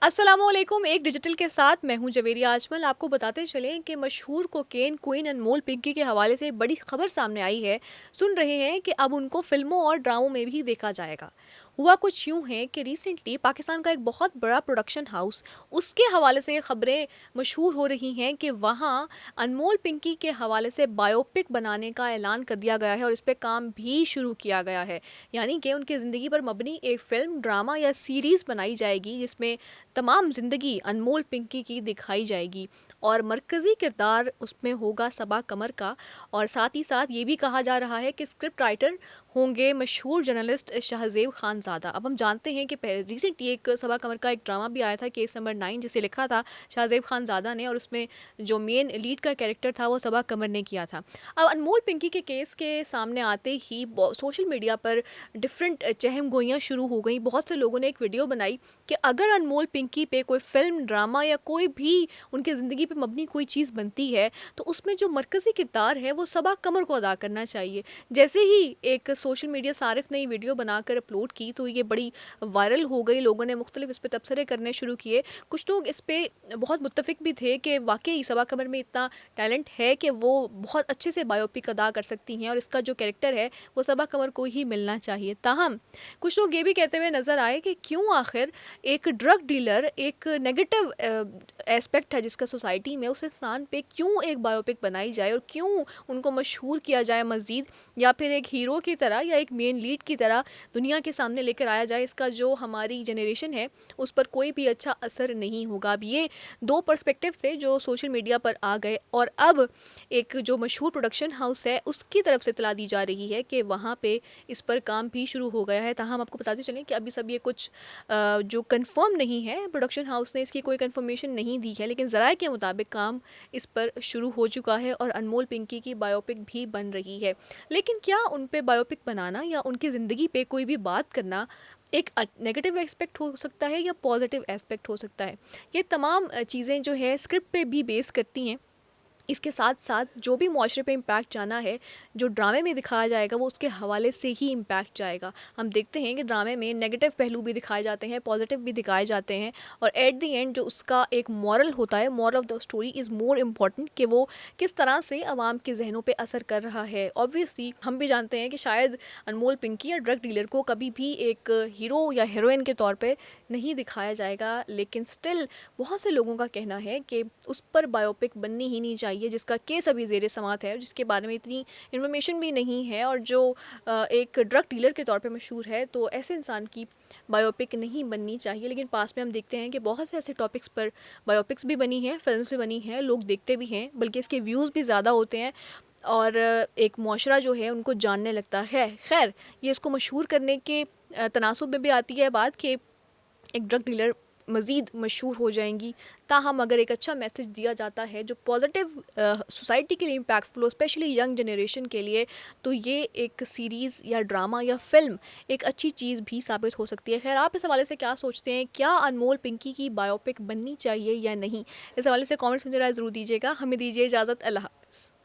अस्सलामुअलैकुम। एक डिजिटल के साथ मैं हूं जवेरिया आजमल। आपको बताते चलें कि मशहूर कोकेन क्वीन अनमोल पिंकी के हवाले से बड़ी खबर सामने आई है। सुन रहे हैं कि अब उनको फिल्मों और ड्रामों में भी देखा जाएगा। हुआ कुछ यूं है कि रिसेंटली पाकिस्तान का एक बहुत बड़ा प्रोडक्शन हाउस, उसके हवाले से ये खबरें मशहूर हो रही हैं कि वहाँ अनमोल पिंकी के हवाले से बायोपिक बनाने का ऐलान कर दिया गया है और इस पर काम भी शुरू किया गया है। यानी कि उनकी ज़िंदगी पर मबनी एक फ़िल्म, ड्रामा या सीरीज़ बनाई जाएगी जिसमें तमाम ज़िंदगी अनमोल पिंकी की दिखाई जाएगी और मरकज़ी किरदार उसमें होगा सबा कमर का। और साथ ही साथ ये भी कहा जा रहा है कि स्क्रिप्ट राइटर होंगे मशहूर जर्नलिस्ट शाहज़ेब खानज़ादा। अब हम जानते हैं कि रिसेंटली एक सबा कमर का एक ड्रामा भी आया था, केस नंबर 9, जिसे लिखा था शाहज़ेब खानज़ादा ने, और उसमें जो मेन लीड का कैरेक्टर था वो सबा कमर ने किया था। अब अनमोल पिंकी के केस के सामने आते ही सोशल मीडिया पर डिफरेंट चहम गोइयाँ शुरू हो गई। बहुत से लोगों ने एक वीडियो बनाई कि अगर अनमोल पिंकी पे कोई फ़िल्म, ड्रामा या कोई भी उनकी ज़िंदगी पे मबनी कोई चीज़ बनती है, तो उसमें जो मरकज़ी किरदार है वो सबा कमर को अदा करना चाहिए। जैसे ही एक सोशल मीडिया सारिफ ने ये वीडियो बनाकर अपलोड की तो ये बड़ी वायरल हो गई। लोगों ने मुख्तलिफ इस पे तबसरे करने शुरू किए। कुछ लोग इस पे बहुत मुत्तफ़िक भी थे कि वाक़ई सबा कमर में इतना टैलेंट है कि वो बहुत अच्छे से बायोपिक अदा कर सकती हैं और इसका जो कैरेक्टर है वो सबा कमर को ही मिलना चाहिए। ताहम कुछ लोग ये भी कहते हुए नज़र आए कि क्यों आखिर एक ड्रग डीलर, एक नेगेटिव एस्पेक्ट है जिसका सोसाइटी में, उस इंसान पे क्यों एक बायोपिक बनाई जाए और क्यों उनको मशहूर किया जाए मज़ीद, या फिर एक हीरो की तरह या एक मेन लीड की तरह दुनिया के सामने लेकर आया जाए। इसका जो हमारी जनरेशन है उस पर कोई भी अच्छा असर नहीं होगा। अब ये दो पर्सपेक्टिव थे जो सोशल मीडिया पर आ गए और अब एक जो मशहूर प्रोडक्शन हाउस है उसकी तरफ से इतला दी जा रही है कि वहाँ पे इस पर काम भी शुरू हो गया है। ताहम आपको बताते चलें कि अभी सब ये कुछ जो कंफर्म नहीं है, प्रोडक्शन हाउस ने इसकी कोई कंफर्मेशन नहीं दी है, लेकिन ज़राए के मुताबिक काम इस पर शुरू हो चुका है और अनमोल पिंकी की बायोपिक भी बन रही है। लेकिन क्या उन पे बायोपिक बनाना या उनकी ज़िंदगी पे कोई भी बात करना एक नेगेटिव एस्पेक्ट हो सकता है या पॉजिटिव एस्पेक्ट हो सकता है? ये तमाम चीज़ें जो है स्क्रिप्ट पे भी बेस करती हैं। इसके साथ साथ जो भी मुआशरे पे इम्पैक्ट जाना है, जो ड्रामे में दिखाया जाएगा वो उसके हवाले से ही इम्पैक्ट जाएगा। हम देखते हैं कि ड्रामे में नेगेटिव पहलू भी दिखाए जाते हैं, पॉजिटिव भी दिखाए जाते हैं, और एट द एंड जो उसका एक मॉरल होता है, moral of the story is more important, कि वो किस तरह से आवाम के जहनों पे असर कर रहा है। ऑब्वियसली हम भी जानते हैं कि शायद अनमोल पिंकी या ड्रग डीलर को कभी भी एक हीरो या हीरोइन के तौर पे नहीं दिखाया जाएगा, लेकिन स्टिल बहुत से लोगों का कहना है कि उस पर बायोपिक बननी ही नहीं चाहिए, जिसका केस अभी ज़ेरे समात है, जिसके बारे में इतनी इन्फॉर्मेशन भी नहीं है, और जो एक ड्रग डीलर के तौर पे मशहूर है, तो ऐसे इंसान की बायोपिक नहीं बननी चाहिए। लेकिन पास में हम देखते हैं कि बहुत से ऐसे टॉपिक्स पर बायोपिक्स भी बनी हैं, फिल्म्स भी बनी हैं, लोग देखते भी हैं, बल्कि इसके व्यूज़ भी ज़्यादा होते हैं और एक मुआशरा जो है उनको जानने लगता है। खैर, ये इसको मशहूर करने के तनासुब में भी आती है बात कि एक ड्रग डीलर मज़ीद मशहूर हो जाएंगी। ताहम अगर एक अच्छा मैसेज दिया जाता है जो पॉजिटिव सोसाइटी के लिए इम्पैक्टफुल हो, स्पेशली यंग जनरेशन के लिए, तो ये एक सीरीज़ या ड्रामा या फ़िल्म एक अच्छी चीज़ भी साबित हो सकती है। खैर, आप इस हवाले से क्या सोचते हैं? क्या अनमोल पिंकी की बायोपिक बननी चाहिए या नहीं? इस हवाले से कॉमेंट्स में ज़रा ज़रूर दीजिएगा। हमें दीजिए इजाज़त। अल्लाह हाफ़िज़।